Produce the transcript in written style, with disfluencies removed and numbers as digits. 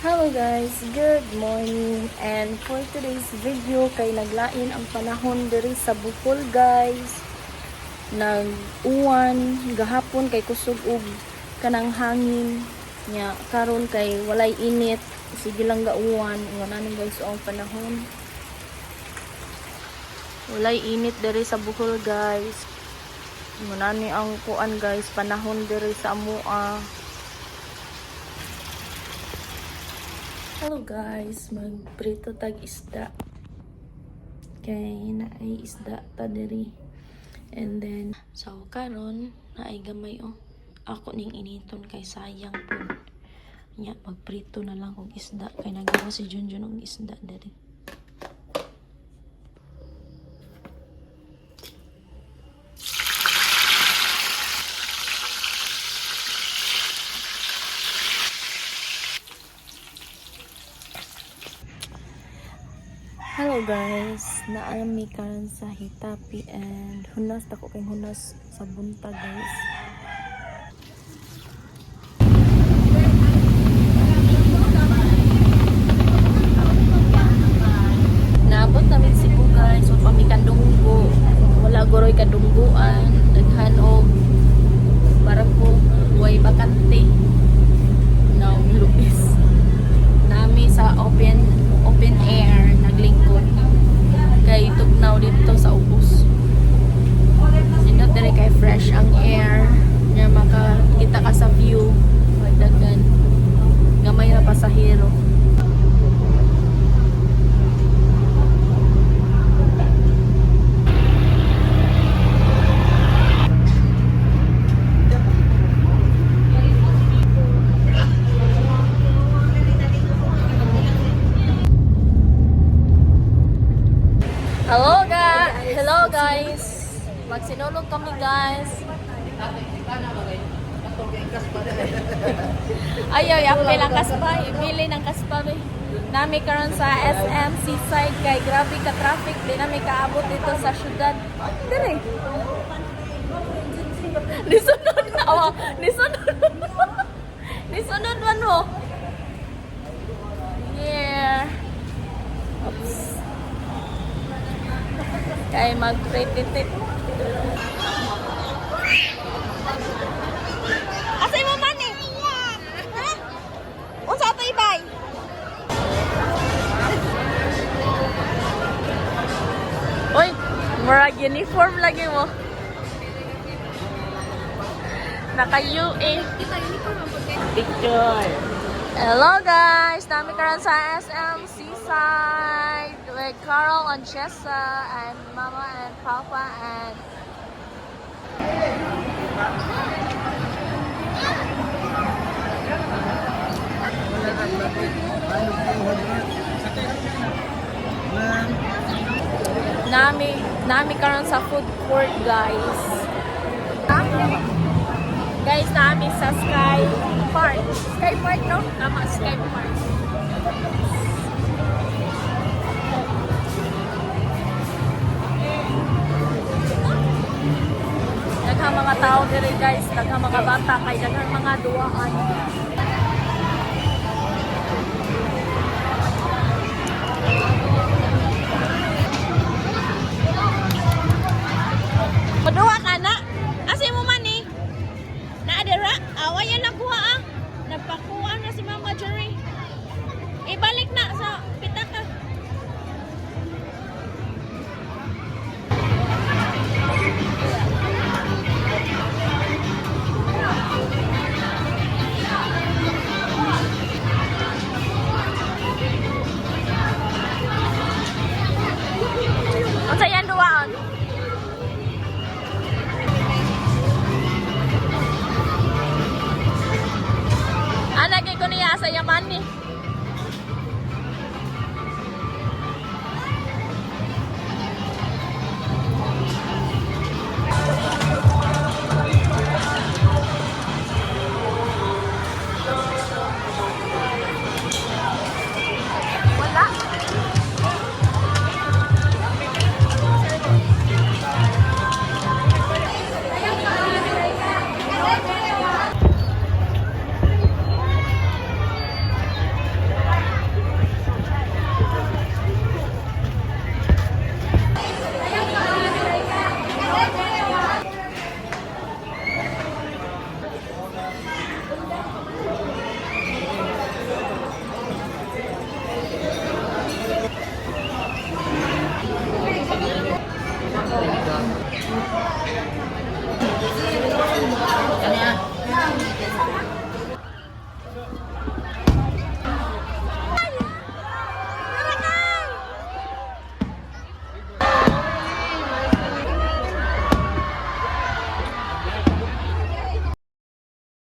Hello guys, good morning, and for today's video kay naglain ang panahon diri sa Bukol guys. Nag-uwan gahapon kay kusog og kanang hangin nya karon kay walay init, sige lang gauwan. Wala ni guys ang panahon. Walay init diri sa Bukol guys. Wala ni ang kuan guys, panahon diri sa amoa. Hello guys, magprito tag isda. Kay naay isda ta diri. And then so karon naay gamay Ako ning initon kay sayang pud. Nya magprito na lang og isda kay nagawa si Junjun og isda diri. Hello guys, naami karon sa Hitapi and hunas tako kay hunas sa bunta guys. Naabot namin Cebu guys, so pamikandunggo. Wala goroy kadungguan, daghan og barko, way bakante. Now lupis. Nami sa open air naglingkod kay tugnaw dito sa ubos. Hindi dire kay fresh ang air nya makakita ka sa view magdagan gamay na pasahero. Hello guys. Magsinulog kami guys. Ayaw, yapil ang kaspa. Ibili ng kaspa. Nami karon sa SM Seaside kay grabe ka traffic. Di nami kaabot dito sa syudad. Dire. Nisunod na ako. Nisunod man mo. Yeah. Oops. Kay mag-pretitit. Asay mo man eh? Ha? Unsa ito ibay? Uy, murag uniform lagi mo. Naka-UE. Picture. Hello guys! Nami karon sa SM Seaside with Carl and Chessa and Mama and Papa and Nami karon sa food court guys. Guys, nami sa Sky Park. Sky Park, no? Tama, Sky Park. Daghang mga tao diri guys, daghang mga bata kay daghang mga duwaan. Paduwa ka na? Asa mo man eh? Naadira? Awayan na kuha ah. Napakuha na si Mama Jerry. Ibalik na sa pitaka. Unsa yan duwaon? Lagi ko niya sa yaman ni. Wala.